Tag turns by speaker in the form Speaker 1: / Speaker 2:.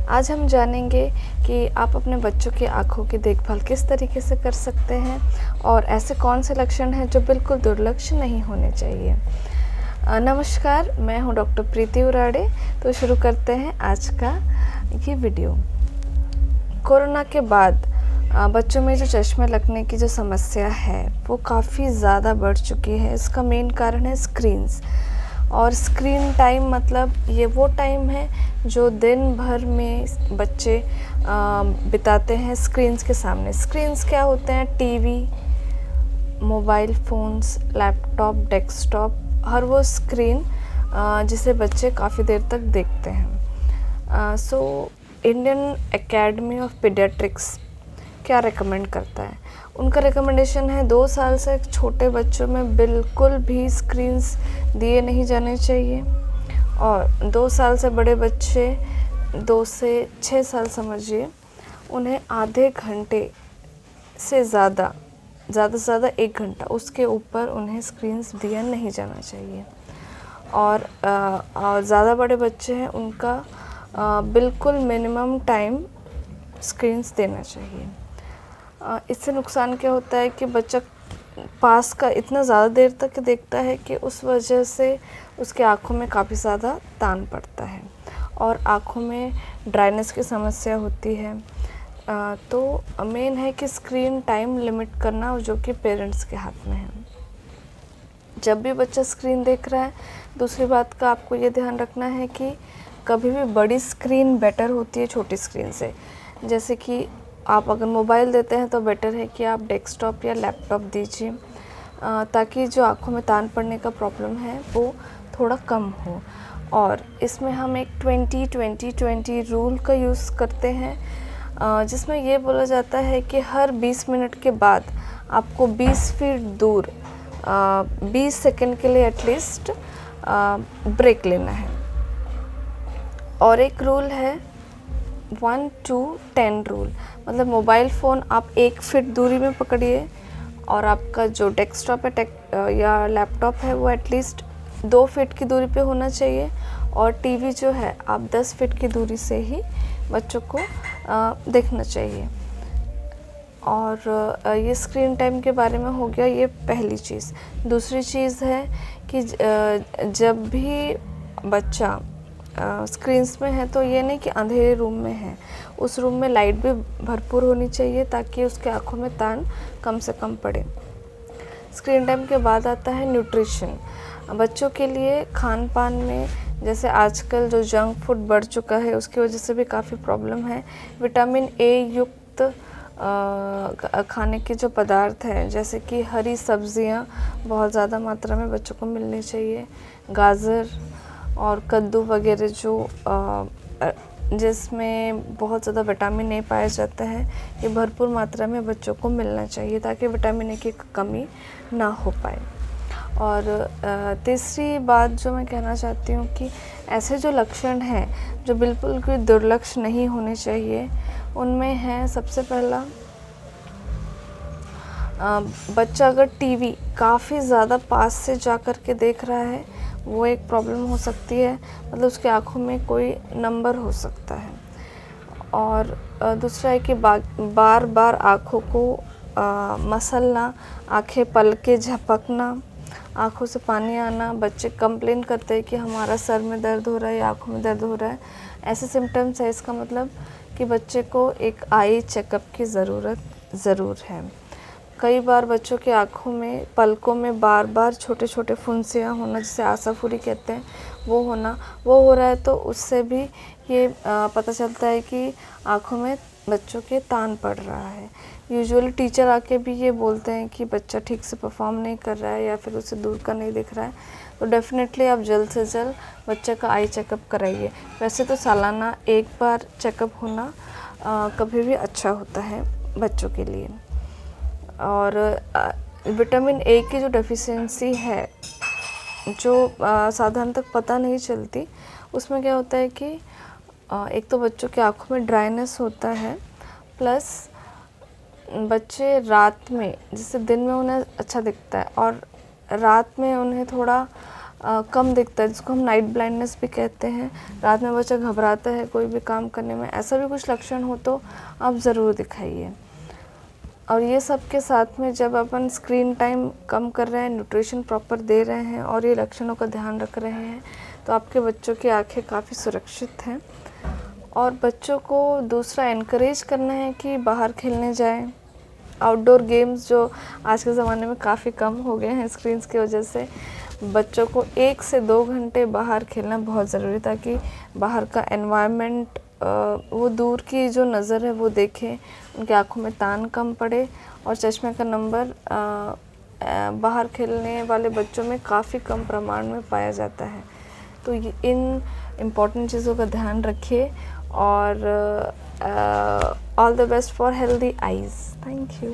Speaker 1: आज हम जानेंगे कि आप अपने बच्चों की आँखों की देखभाल किस तरीके से कर सकते हैं और ऐसे कौन से लक्षण हैं जो बिल्कुल दुर्लक्ष्य नहीं होने चाहिए। नमस्कार, मैं हूं डॉक्टर प्रीति उराड़े। तो शुरू करते हैं आज का ये वीडियो। कोरोना के बाद बच्चों में जो चश्मे लगने की जो समस्या है वो काफ़ी ज़्यादा बढ़ चुकी है। इसका मेन कारण है स्क्रीन्स और स्क्रीन टाइम, मतलब ये वो टाइम है जो दिन भर में बच्चे बिताते हैं स्क्रीन्स के सामने। स्क्रीन्स क्या होते हैं? TV, mobile phones, laptop, desktop, हर वो स्क्रीन जिसे बच्चे काफ़ी देर तक देखते हैं। इंडियन एकेडमी ऑफ पीडियाट्रिक्स क्या रेकमेंड करता है? उनका रिकमेंडेशन है 2 साल से छोटे बच्चों में बिल्कुल भी स्क्रीन्स दिए नहीं जाने चाहिए और 2 साल से बड़े बच्चे 2 से 6 साल समझिए, उन्हें आधे घंटे से ज़्यादा से ज़्यादा 1 घंटा, उसके ऊपर उन्हें स्क्रीन्स दिया नहीं जाना चाहिए। और ज़्यादा बड़े बच्चे हैं उनका बिल्कुल मिनिमम टाइम स्क्रीन्स देना चाहिए। इससे नुकसान क्या होता है कि बच्चा पास का इतना ज़्यादा देर तक देखता है कि उस वजह से उसके आँखों में काफ़ी ज़्यादा तान पड़ता है और आँखों में ड्राइनेस की समस्या होती है। तो मेन है कि स्क्रीन टाइम लिमिट करना जो कि पेरेंट्स के हाथ में है। जब भी बच्चा स्क्रीन देख रहा है, दूसरी बात का आपको ये ध्यान रखना है कि कभी भी बड़ी स्क्रीन बेटर होती है छोटी स्क्रीन से। जैसे कि आप अगर मोबाइल देते हैं तो बेटर है कि आप डेस्कटॉप या लैपटॉप दीजिए ताकि जो आँखों में तान पड़ने का प्रॉब्लम है वो थोड़ा कम हो। और इसमें हम एक 20-20-20 रूल का यूज़ करते हैं जिसमें ये बोला जाता है कि हर 20 मिनट के बाद आपको 20 फीट दूर 20 सेकंड के लिए एटलीस्ट ब्रेक लेना है। और एक रूल है 1-10 रूल, मतलब मोबाइल फ़ोन आप 1 फीट दूरी में पकड़िए और आपका जो डेस्कटॉप है या लैपटॉप है वो एटलीस्ट 2 फीट की दूरी पे होना चाहिए और टीवी जो है आप 10 फीट की दूरी से ही बच्चों को देखना चाहिए। और ये स्क्रीन टाइम के बारे में हो गया ये पहली चीज़। दूसरी चीज़ है कि जब भी बच्चा स्क्रीन्स में है तो ये नहीं कि अंधेरे रूम में है, उस रूम में लाइट भी भरपूर होनी चाहिए ताकि उसके आँखों में तान कम से कम पड़े। स्क्रीन टाइम के बाद आता है न्यूट्रिशन। बच्चों के लिए खान पान में जैसे आजकल जो जंक फूड बढ़ चुका है उसकी वजह से भी काफ़ी प्रॉब्लम है। विटामिन ए युक्त खाने के जो पदार्थ हैं जैसे कि हरी सब्जियां बहुत ज़्यादा मात्रा में बच्चों को मिलनी चाहिए। गाजर और कद्दू वगैरह जो जिसमें बहुत ज़्यादा विटामिन ए पाया जाता है, ये भरपूर मात्रा में बच्चों को मिलना चाहिए ताकि विटामिन ए की कमी ना हो पाए। और तीसरी बात जो मैं कहना चाहती हूँ कि ऐसे जो लक्षण हैं जो बिल्कुल भी दुर्लक्ष्य नहीं होने चाहिए, उनमें है सबसे पहला बच्चा अगर टीवी काफ़ी ज़्यादा पास से जा कर के देख रहा है, वो एक प्रॉब्लम हो सकती है, मतलब उसकी आँखों में कोई नंबर हो सकता है। और दूसरा है कि बार बार आँखों को मसलना, आँखें पल के झपकना, आँखों से पानी आना। बच्चे कंप्लेन करते हैं कि हमारा सर में दर्द हो रहा है या आँखों में दर्द हो रहा है। ऐसे सिम्टम्स है, इसका मतलब कि बच्चे को एक आई चेकअप की ज़रूरत ज़रूर है। कई बार बच्चों की आँखों में, पलकों में बार बार छोटे छोटे फुंसियाँ होना, जिसे आसाफुरी कहते हैं, वो हो रहा है, तो उससे भी ये पता चलता है कि आँखों में बच्चों के तान पड़ रहा है। यूजुअली टीचर आके भी ये बोलते हैं कि बच्चा ठीक से परफॉर्म नहीं कर रहा है या फिर उसे दूर का नहीं दिख रहा है, तो डेफ़िनेटली आप जल्द से जल्द बच्चे का आई चेकअप कराइए। वैसे तो सालाना 1 बार चेकअप होना कभी भी अच्छा होता है बच्चों के लिए। और विटामिन ए की जो डेफिशिएंसी है, जो साधारणतः पता नहीं चलती, उसमें क्या होता है कि एक तो बच्चों की आँखों में ड्राइनेस होता है, प्लस बच्चे रात में, जैसे दिन में उन्हें अच्छा दिखता है और रात में उन्हें थोड़ा कम दिखता है, जिसको हम नाइट ब्लाइंडनेस भी कहते हैं। रात में बच्चा घबराता है कोई भी काम करने में, ऐसा भी कुछ लक्षण हो तो आप ज़रूर दिखाइए। और ये सब के साथ में जब अपन स्क्रीन टाइम कम कर रहे हैं, न्यूट्रिशन प्रॉपर दे रहे हैं और ये लक्षणों का ध्यान रख रहे हैं, तो आपके बच्चों की आँखें काफ़ी सुरक्षित हैं। और बच्चों को दूसरा एनकरेज करना है कि बाहर खेलने जाएं। आउटडोर गेम्स जो आज के ज़माने में काफ़ी कम हो गए हैं स्क्रीन्स की वजह से, बच्चों को 1 से 2 घंटे बाहर खेलना बहुत ज़रूरी है, ताकि बाहर का एनवायरनमेंट, वो दूर की जो नज़र है वो देखें, उनकी आँखों में तान कम पड़े और चश्मे का नंबर बाहर खेलने वाले बच्चों में काफ़ी कम प्रमाण में पाया जाता है। तो ये इन इम्पॉर्टेंट चीज़ों का ध्यान रखिए और all the best for healthy eyes. Thank you.